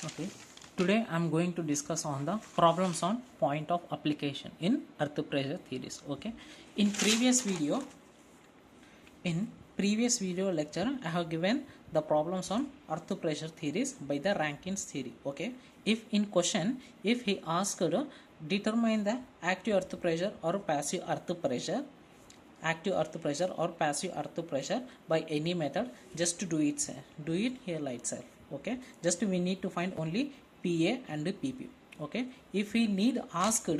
Okay, today I'm going to discuss on the problems on point of application in earth pressure theories. Okay, in previous video lecture I have given the problems on earth pressure theories by the Rankins theory. Okay, if in question if he asked determine the active earth pressure or passive earth pressure, or passive earth pressure by any method, just to do it here like itself. Okay, just we need to find only PA and PP. Okay, if he asked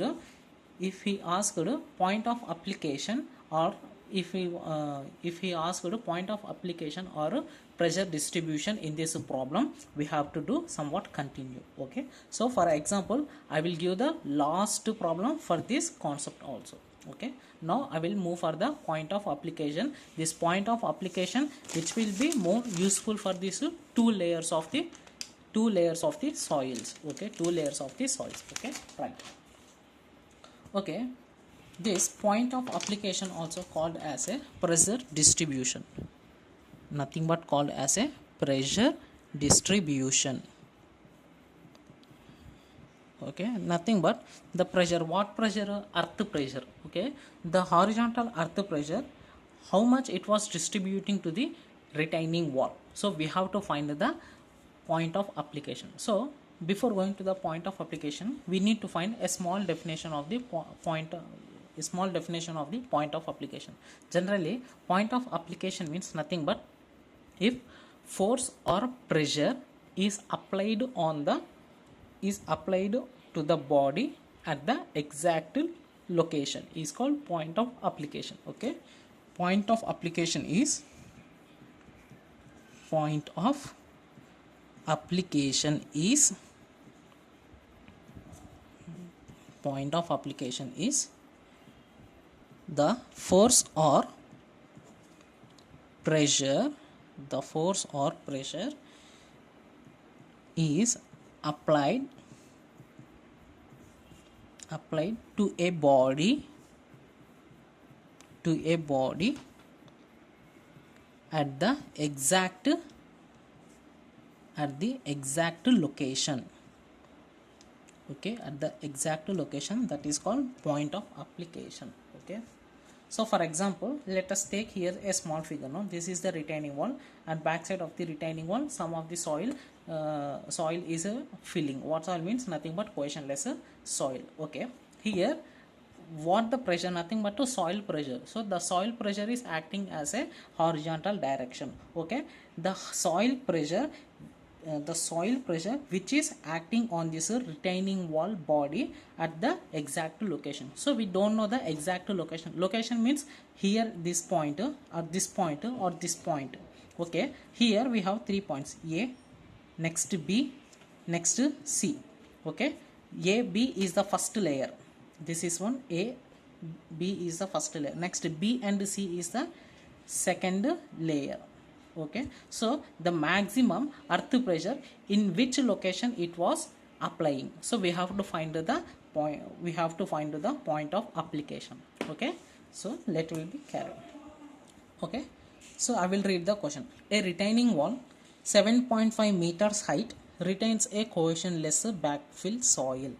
point of application, or if he asked point of application or pressure distribution in this problem, we have to do somewhat continue. Okay, so for example I will give the last problem for this concept also. Okay, now I will move for the point of application. This point of application which will be more useful for these two layers of the soils. Okay, two layers of the soils. Okay, right. Okay, this point of application also called as a pressure distribution, nothing but called as a pressure distribution. Okay, nothing but the pressure. What pressure? Earth pressure. Okay, the horizontal earth pressure, how much it was distributing to the retaining wall. So we have to find the point of application. So before going to the point of application, we need to find a small definition of the point of application. Generally, point of application means nothing but if force or pressure is applied to the body at the exact location is called point of application. Okay, point of application is the force or pressure is applied to a body at the exact location. Okay, at the exact location, that is called point of application. Okay, so for example, let us take here a small figure. Now this is the retaining wall, and backside of the retaining wall some of the soil is filling. What soil means? Nothing but cohesionless soil. Okay, here what the pressure? Nothing but to soil pressure. So the soil pressure is acting as a horizontal direction. Okay, the soil pressure which is acting on this retaining wall body at the exact location. So we don't know the exact location means here this point or this point or this point. Okay, here we have 3 points: A, next B, next C. Okay, A, B is the first layer. This is one. A, B is the first layer. Next B and C is the second layer. Okay, so the maximum earth pressure in which location it was applying. So we have to find the point of application. Okay, so let me be careful. Okay, so I will read the question. A retaining wall 7.5 meters height retains a cohesionless backfill soil.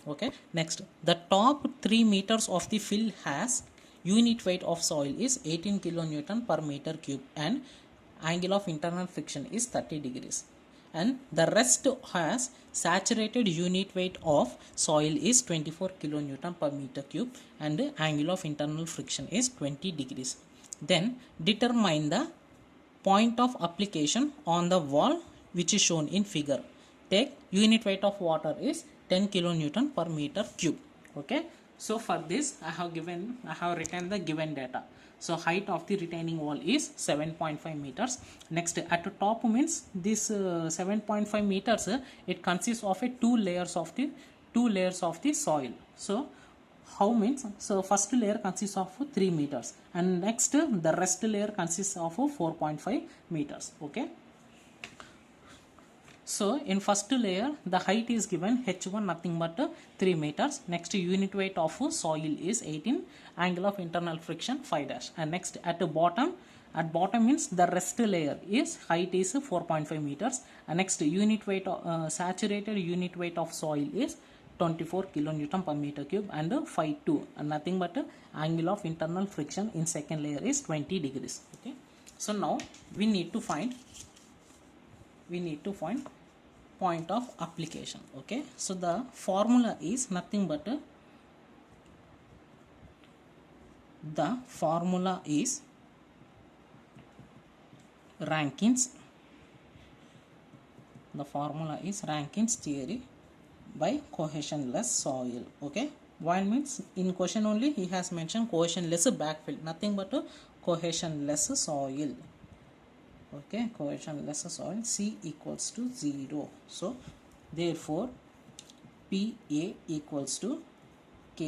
Okay, next, the top 3 meters of the fill has unit weight of soil is 18 kilonewton per meter cube and angle of internal friction is 30 degrees, and the rest has saturated unit weight of soil is 24 kilonewton per meter cube and angle of internal friction is 20 degrees. Then determine the point of application on the wall which is shown in figure. Take unit weight of water is 10 kilonewton per meter cube. Okay, so for this I have written the given data. So height of the retaining wall is 7.5 meters. Next, at the top means this 7.5 meters it consists of two layers of the soil. So how means? So first layer consists of 3 meters, and next the rest layer consists of 4.5 meters. Okay, so in first layer the height is given h1 nothing but 3 meters. Next, unit weight of soil is 18, angle of internal friction 5 dash, and next at the bottom At bottom means the rest layer is height is 4.5 meters, and next unit weight saturated unit weight of soil is 24 kilonewton per meter cube, and phi 2 and nothing but angle of internal friction in second layer is 20 degrees. Okay, so now we need to find point of application. Okay, so the formula is nothing but the formula is Rankins. The formula is Rankins theory by cohesionless soil. Okay, while means in question only he has mentioned cohesionless backfill, nothing but cohesionless soil. Okay, cohesionless soil, C equals to 0. So therefore PA equals to Ka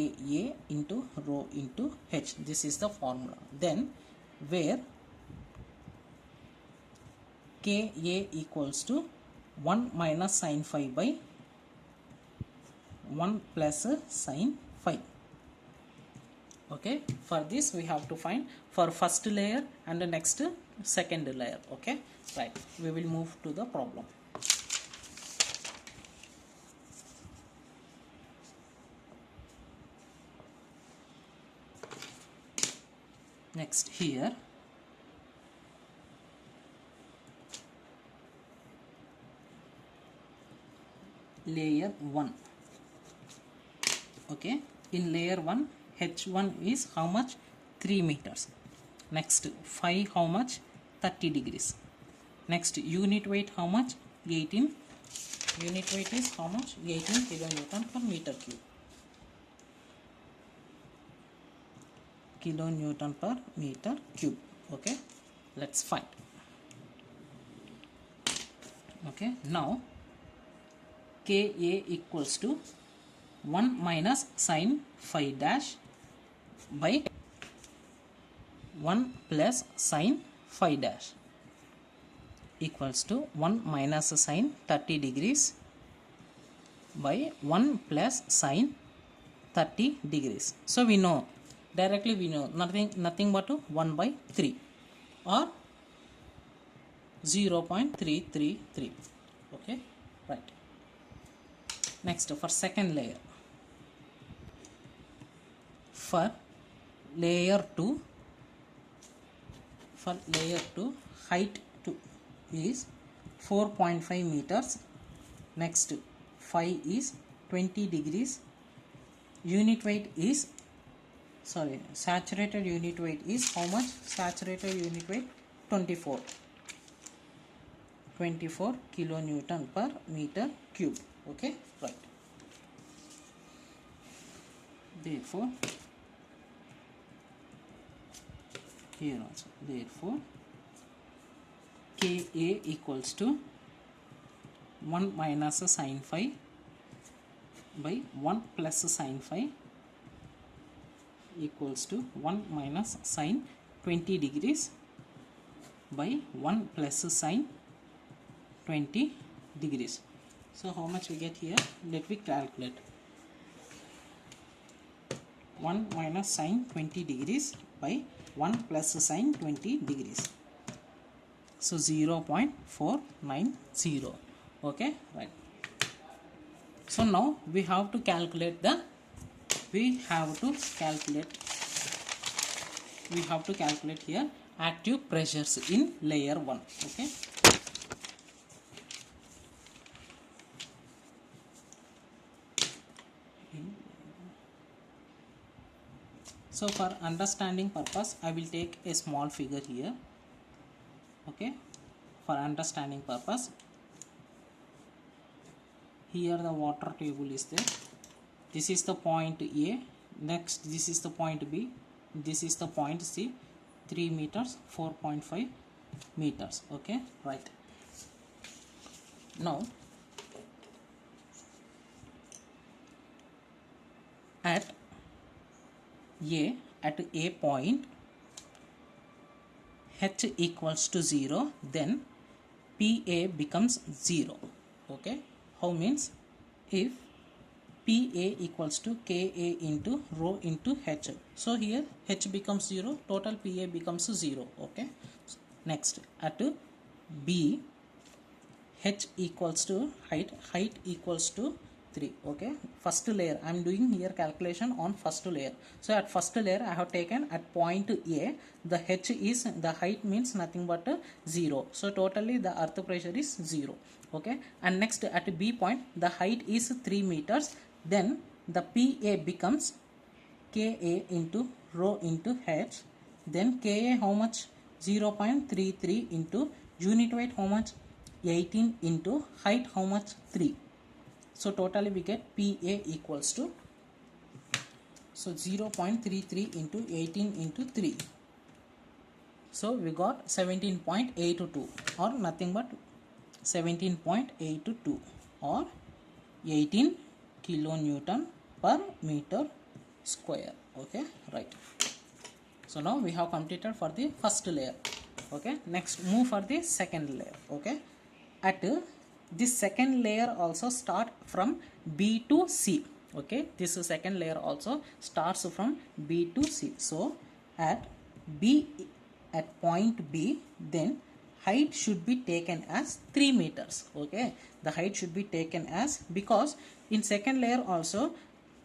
into rho into H. This is the formula. Then where Ka equals to 1 minus sin phi by 1 plus sin phi. Okay, for this we have to find for first layer and the next second layer. Okay, right, we will move to the problem. Next here layer 1. Okay, in layer 1 H1 is how much? 3 meters. Next phi how much? 30 degrees. Next unit weight how much? 18. Unit weight is how much? 18 kilonewton per meter cube. Kilonewton per meter cube. Okay, let's find. Okay, now Ka equals to 1 minus sin phi dash by 1 plus sin phi dash equals to 1 minus sin 30 degrees by 1 plus sin 30 degrees. So we know directly, we know nothing but 1 by 3 or 0.333. Okay, right. Next for second layer, for layer 2 height 2 is 4.5 meters. Next phi is 20 degrees. Unit weight is saturated unit weight is how much? Saturated unit weight 24 kilonewton per meter cube. Okay, right. Therefore here also, therefore Ka equals to 1 minus sin phi by 1 plus sin phi equals to 1 minus sin 20 degrees by 1 plus sin 20 degrees. So how much we get here? Let me calculate. 1 minus sin 20 degrees by 1 plus sin 20 degrees. So 0.490. Okay, right. So now we have to calculate here active pressures in layer 1. Okay. So for understanding purpose, I will take a small figure here. Okay, for understanding purpose, here the water table is there. This is the point A. Next, this is the point B. This is the point C. 3 meters, 4.5 meters. Okay, right. Now, at A point H equals to 0, then PA becomes 0. Okay, how means if PA equals to KA into rho into H. So here H becomes 0, total PA becomes 0. Okay. Next at B, H equals to height equals to 3. Okay, first layer I am doing here calculation on first layer. So at first layer I have taken at point A, the H is, the height means nothing but 0. So totally the earth pressure is 0. Okay, and next at B point the height is 3 meters, then the PA becomes KA into rho into H, then KA how much, 0.33 into unit weight how much, 18 into height how much, 3. So totally we get PA equals to, so 0.33 into 18 into 3. So we got 17.82 or nothing but 17.82 or 18 kilonewton per meter square. Okay, right. So now we have completed for the first layer. Okay, next move for the second layer. Okay, at this second layer also start from B to C. Okay, this second layer also starts from B to C. So at B, at point B, then height should be taken as 3 meters. Okay, the height should be taken as, because in second layer also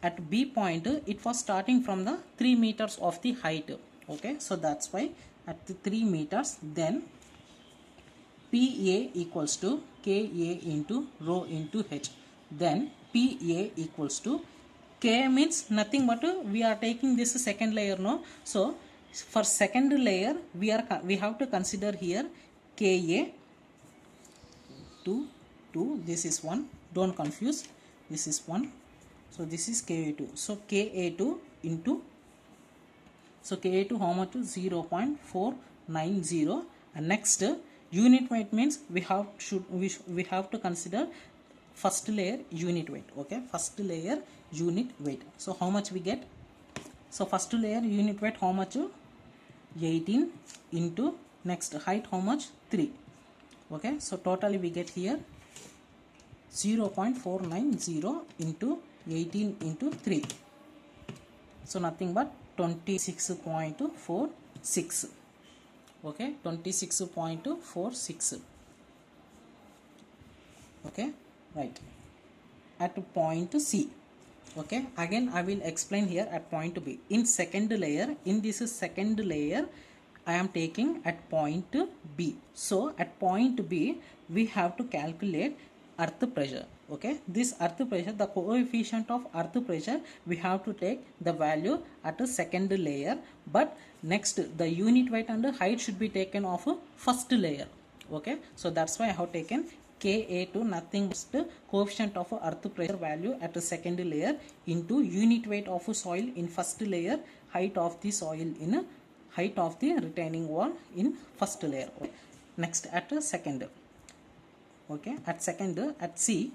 at B point it was starting from the 3 meters of the height. Okay, so that's why at the 3 meters, then PA equals to KA into rho into H, then PA equals to K means nothing but we are taking this second layer, no. So for second layer we have to consider here KA 2, this is 1, don't confuse, this is 1, so this is KA2, so KA2 into, so KA2 how much, 0.490, and next unit weight means we have to consider first layer unit weight. Okay, first layer unit weight, so how much we get, so first layer unit weight how much, 18 into next height how much, 3. Okay, so totally we get here 0.490 into 18 into 3, so nothing but 26.46. okay, 26.46. okay, right. At point C, okay, again I will explain here at point B. In second layer, in this second layer I am taking at point B. So at point B we have to calculate earth pressure. Okay, this earth pressure, the coefficient of earth pressure, we have to take the value at a second layer, but next the unit weight and height should be taken of a first layer. Okay, so that's why I have taken Ka to nothing but the coefficient of earth pressure value at a second layer into unit weight of soil in first layer, height of the soil in height of the retaining wall in first layer. Okay. Next at second. Okay, at second, at C,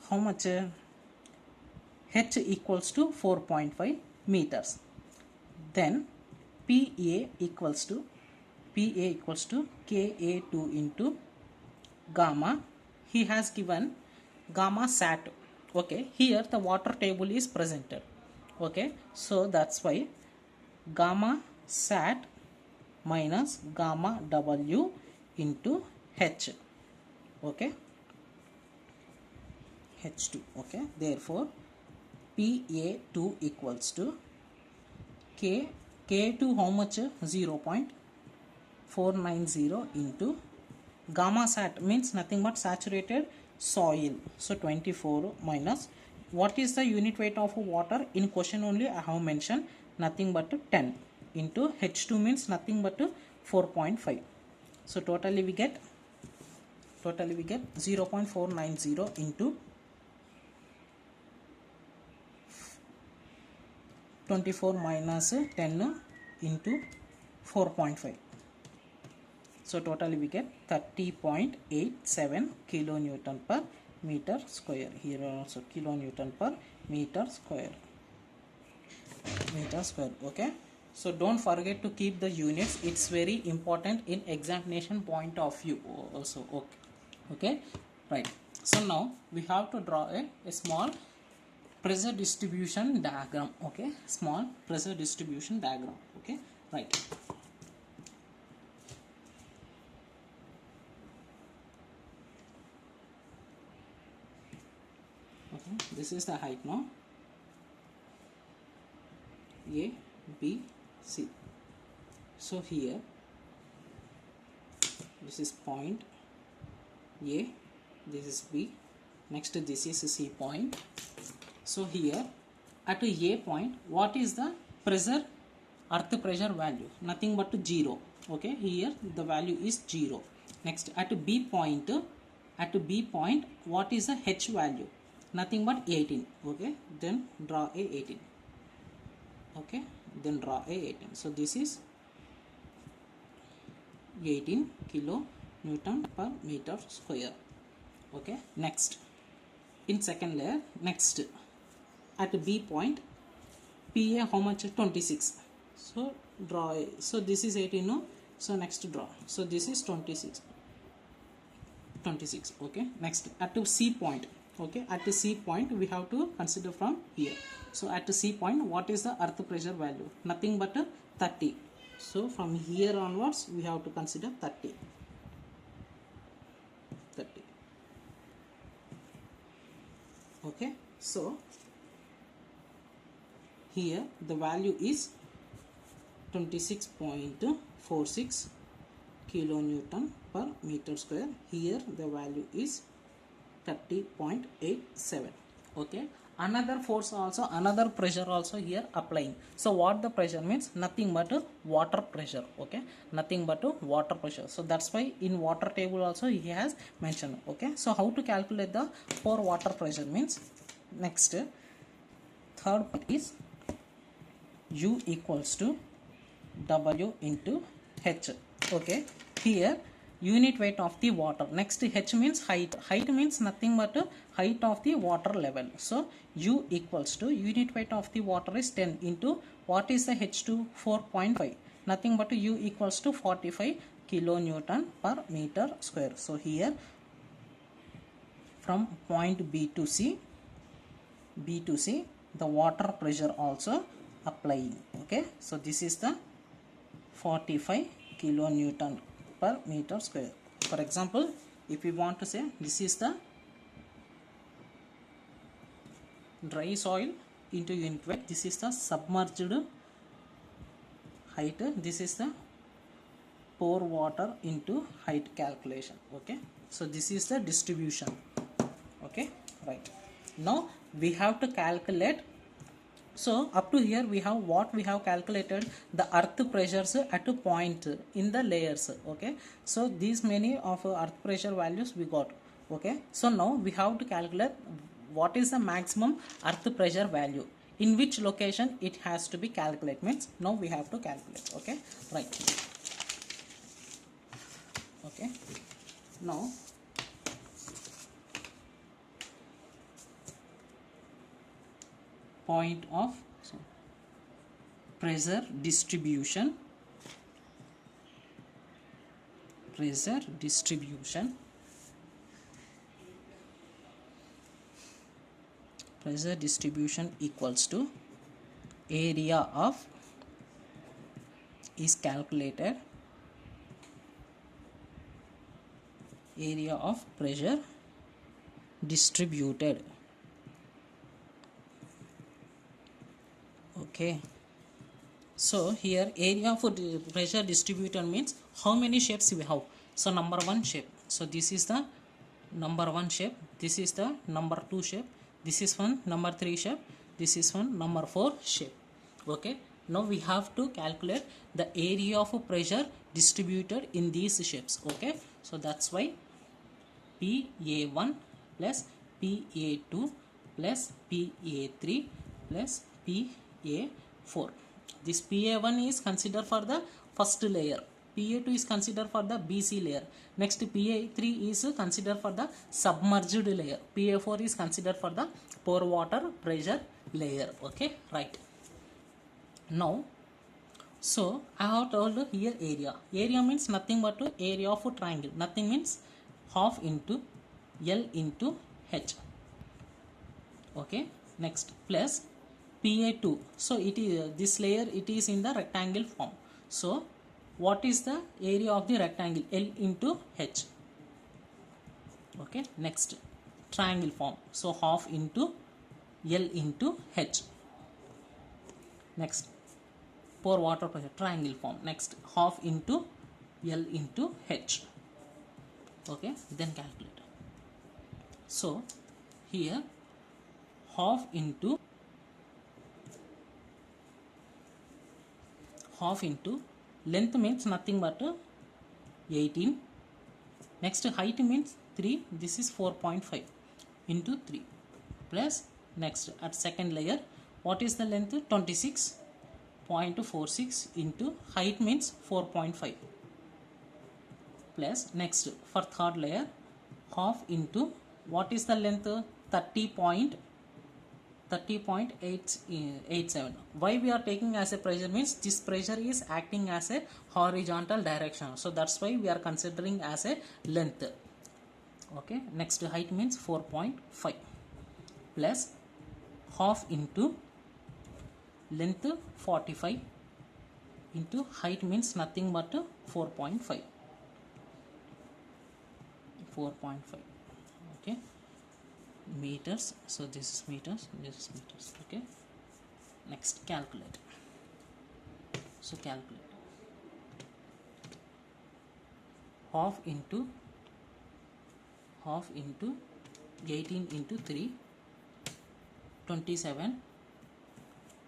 how much, H equals to 4.5 meters, then PA equals to Ka2 into gamma, he has given gamma sat. Okay, here the water table is presented. Okay, so that's why gamma sat minus gamma W into H. Okay, H2. Okay, therefore PA2 equals to K2 how much, 0.490 into gamma sat means nothing but saturated soil, so 24 minus, what is the unit weight of water in question only I have mentioned, nothing but 10 into H2 means nothing but 4.5. so totally we get 0.490 into 24 minus 10 into 4.5. So totally we get 30.87 kilonewton per meter square. Here also kilonewton per meter square. Okay. So don't forget to keep the units. It's very important in examination point of view also. Okay. Right. So now we have to draw a small pressure distribution diagram. Okay, small pressure distribution diagram. Okay, right. Okay, this is the height now, A, B, C. So here this is point A, this is B, next this is C point. So here at A point, what is the pressure, earth pressure value? Nothing but 0. Okay, here the value is 0. Next at B point, what is the H value? Nothing but 18. Okay, then draw a 18. Okay, then draw a 18. So this is 18 kilo Newton per meter square. Okay, next in second layer, next at B point, PA how much? 26. So draw a, so this is 18, no? So next draw. So this is 26. Okay, next at C point. Okay, at C point we have to consider from here. So at C point, what is the earth pressure value? Nothing but 30. So from here onwards we have to consider 30. Okay, so here the value is 26.46 kilonewton per meter square. Here the value is 30.87. Okay, another force also, another pressure also here applying. So what the pressure means? Nothing but water pressure. Okay, nothing but water pressure. So that's why in water table also he has mentioned. Okay, so how to calculate the pore water pressure means, next third point is U equals to W into H. Okay, here unit weight of the water. Next H means height. Height means nothing but height of the water level. So U equals to unit weight of the water is 10 into what is the H2? 4.5. Nothing but U equals to 45 kilonewton per meter square. So here from point B to C, the water pressure also applying. Okay, so this is the 45 kilonewton per meter square. For example, if we want to say this is the dry soil into unit weight, this is the submerged height, this is the pore water into height calculation. Okay, so this is the distribution. Okay, right. Now we have to calculate. So up to here we have what we have calculated, the earth pressures at a point in the layers. Okay, so these many of earth pressure values we got. Okay, so now we have to calculate what is the maximum earth pressure value, in which location it has to be calculated. Means now we have to calculate. Okay, right. Okay, now point of pressure distribution, equals to area of is calculated, area of pressure distributed. Okay, so here area of pressure distributed means how many shapes we have. So number 1 shape, so this is the number 1 shape, this is the number 2 shape, this is one number 3 shape, this is one number 4 shape. Okay, now we have to calculate the area of pressure distributed in these shapes. Okay, so that's why PA1 plus PA2 plus PA3 plus PA4. This PA1 is considered for the first layer, PA2 is considered for the BC layer, next PA3 is considered for the submerged layer, PA4 is considered for the pore water pressure layer. Okay, right. Now so I have told here area means nothing but area of a triangle, nothing means half into L into H. Okay, next plus Pa2. So it is this layer, it is in the rectangle form. So what is the area of the rectangle? L into H. Okay, next triangle form. So half into L into H. Next pour water pressure, triangle form. Next half into L into H. Okay, then calculate. So here half into length means nothing but 18. Next height means 3, this is 4.5 into 3 plus next at second layer what is the length? 26.46 into height means 4.5 plus next for third layer half into what is the length? 30.87. Why we are taking as a pressure means this pressure is acting as a horizontal direction, so that's why we are considering as a length. Okay, next height means 4.5 plus half into length 45 into height means nothing but 4.5. Okay, meters. So this is meters, this is meters. Okay, next calculate. So calculate half into 18 into 3, 27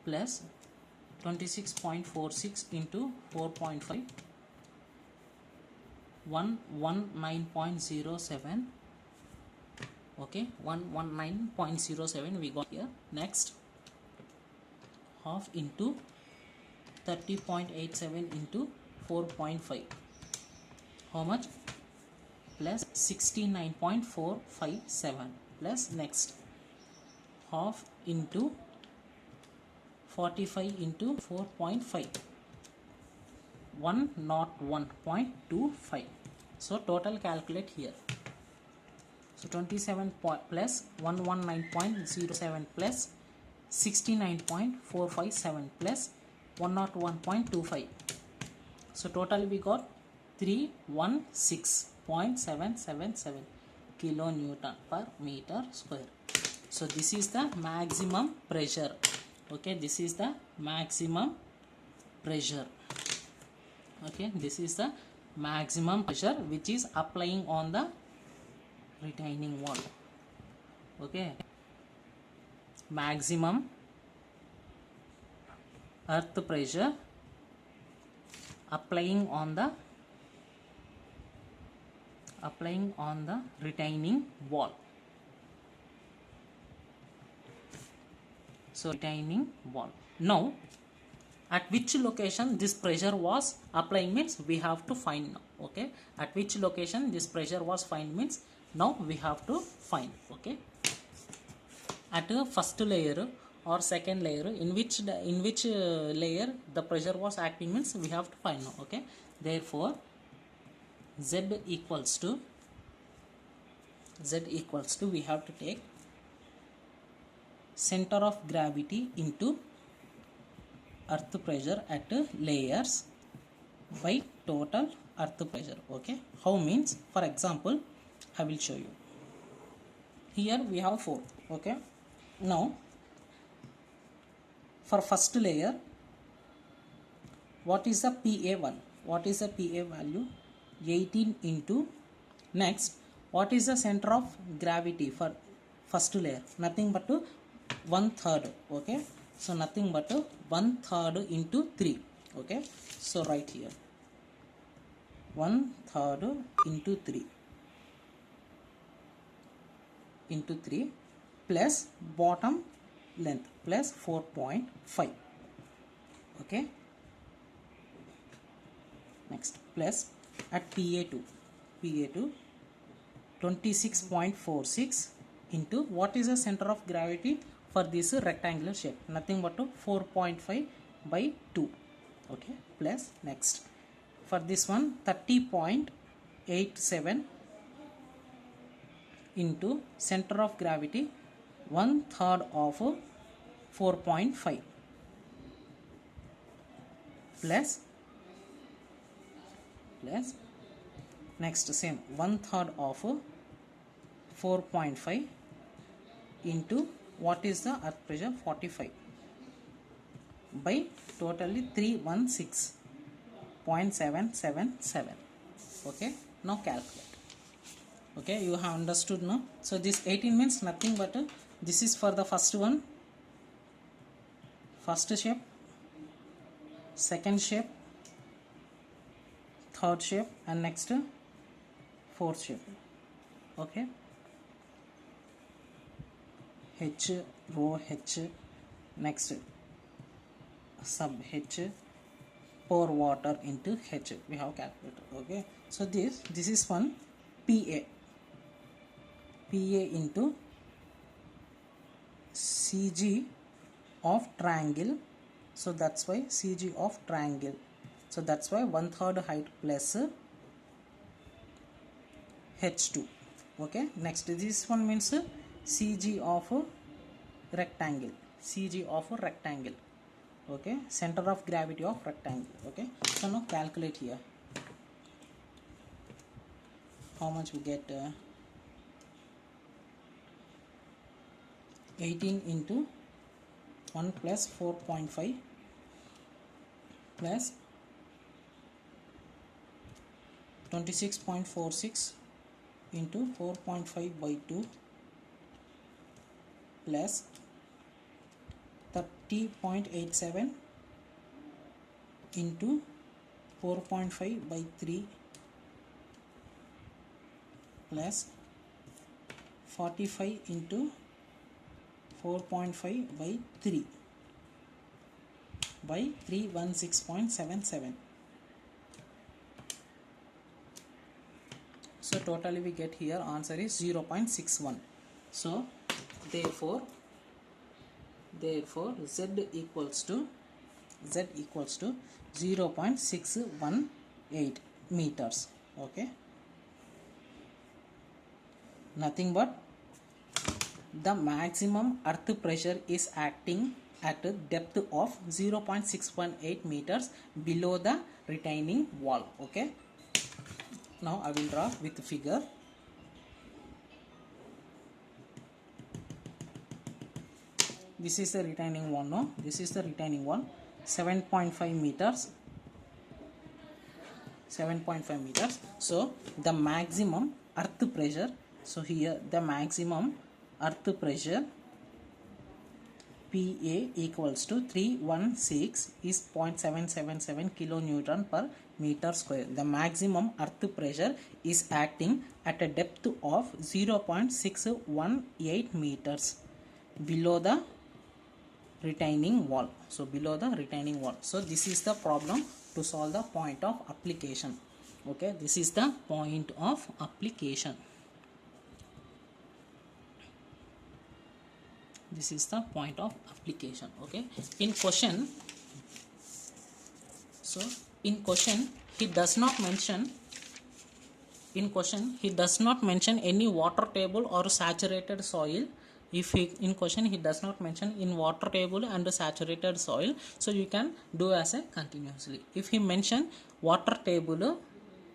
plus 26.46 into 4.5, 119.07. okay, 119.07 we got here. Next half into 30.87 into 4.5, how much? Plus 69.457 plus next half into 45 into 4.5, 101.25. so total calculate here. So 27 plus 119.07 plus 69.457 plus 101.25. so total we got 316.777 kilonewton per meter square. So this is the maximum pressure. Okay, this is the maximum pressure. Okay, this is the maximum pressure which is applying on the retaining wall. Okay, maximum earth pressure applying on the retaining wall. So retaining wall. Now at which location this pressure was applying means we have to find now. Okay, at which location this pressure was find means now we have to find. Okay, at a first layer or second layer, in which layer the pressure was acting means we have to find now. Okay, therefore Z equals to we have to take center of gravity into earth pressure at layers by total earth pressure. Okay, how means? For example, I will show you. Here we have 4. Okay, now for first layer, what is the PA1? What is the PA value? 18 into next. What is the center of gravity for first layer? Nothing but 1/3. Okay, so nothing but 1/3 into 3. Okay, so right here 1/3 into 3 plus bottom length plus 4.5. okay, next plus at PA2 26.46 into what is the center of gravity for this rectangular shape? Nothing but 4.5 by 2. Okay, plus next for this one 30.87 into center of gravity one third of 4.5 plus next same one third of 4.5 into what is the earth pressure 45 by totally 316.777. okay, now calculate. Okay, you have understood now. So this 18 means nothing but this is for the first one, first shape, second shape, third shape, and next fourth shape. okay, H row H, next sub H, pour water into H we have calculated. okay, so this is one PA into CG of triangle, so that's why CG of triangle, so that's why one third height plus H2. okay, next this one means CG of rectangle, CG of rectangle. okay, center of gravity of rectangle. okay, so now calculate here how much we get. 18 into 1 plus 4.5 plus 26.46 into 4.5 by 2 plus 30.87 into 4.5 by 3 plus 45 into 4.5 by 3 by 316.77. so totally we get here answer is 0.61. so therefore z equals to 0.618 meters. okay, nothing but the maximum earth pressure is acting at a depth of 0.618 meters below the retaining wall. okay, now I will draw with figure. This is the retaining wall. No, this is the retaining wall, 7.5 meters. 7.5 meters. So the maximum earth pressure, so here the maximum earth pressure PA equals to 316 is 0.777 kilonewton per meter square. The maximum earth pressure is acting at a depth of 0.618 meters below the retaining wall. So below the retaining wall. So this is the problem to solve the point of application. okay, this is the point of application. This is the point of application. okay, in question, so in question he does not mention any water table or saturated soil. If he, in question he does not mention in water table and saturated soil, so you can do as a continuously. If he mention water table,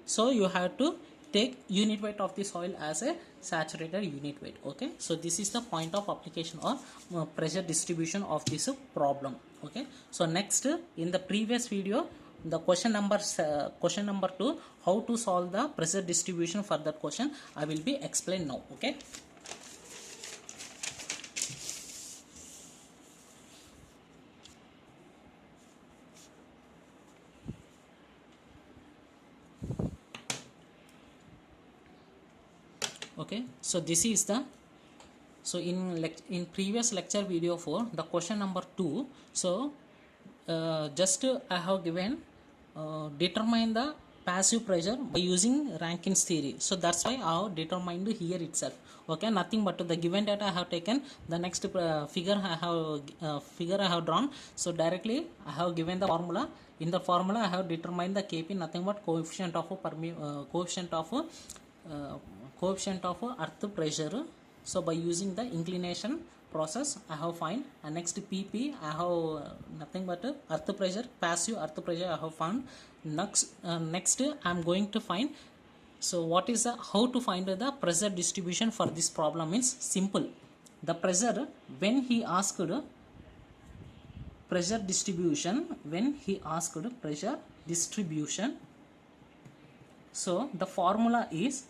so you have to take unit weight of the soil as a saturated unit weight. okay, so this is the point of application or pressure distribution of this problem. okay, so next in the previous video, the question number 2, how to solve the pressure distribution for that question, I will be explained now. okay, okay, so this is the, so in previous lecture video 4, the question number 2, so just I have given determine the passive pressure by using Rankine's theory. So that's why I have determined here itself. okay, nothing but the given data I have taken, the next figure I have drawn. So directly I have given the formula. In the formula I have determined the Kp, nothing but coefficient of earth pressure So by using the inclination process I have find, and next PP I have nothing but earth pressure, passive earth pressure I have found. Next I am going to find, so what is the, how to find the pressure distribution for this problem is simple. The pressure, when he asked pressure distribution, so the formula is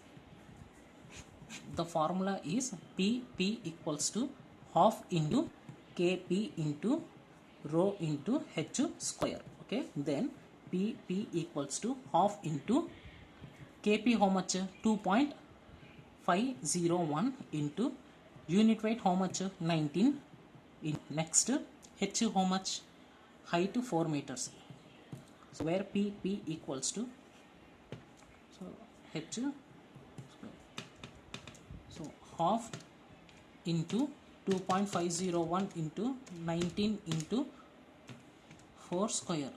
PP equals to half into Kp into rho into H square. Okay, then PP equals to half into Kp how much? 2.501 into unit weight how much? 19. Next H how much? Height 4 meters. So where PP equals to, so H, so half into 2.501 into 19 into 4 square.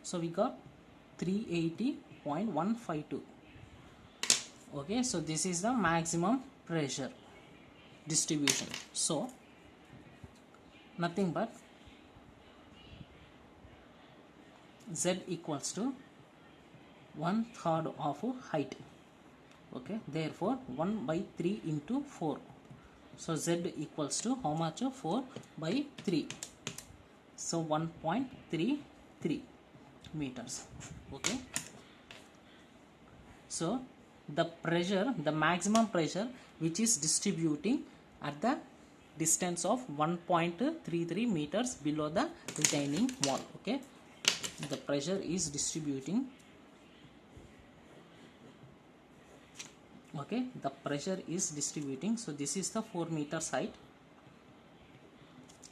So we got 380.152. Okay, so this is the maximum pressure distribution. So nothing but Z equals to 1/3 of height. Okay, therefore 1 by 3 into 4. So Z equals to how much? 4 by 3. So 1.33 meters. Okay, so the pressure, the maximum pressure which is distributing at the distance of 1.33 meters below the retaining wall. Okay, the pressure is distributing, okay, the pressure is distributing. So this is the 4 meters height.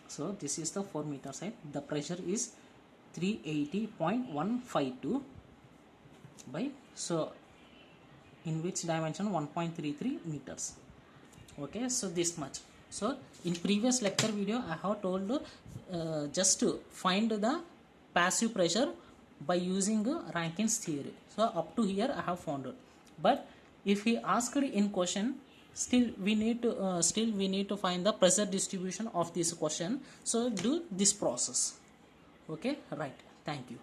So this is the 4 meters height. The pressure is 380.152 by, so in which dimension? 1.33 meters. Okay, so this much. So in previous lecture video I have told just to find the passive pressure by using Rankine's theory. So up to here I have found it. But if he asked in question, still we need to find the pressure distribution of this question. So do this process. Okay, right. Thank you.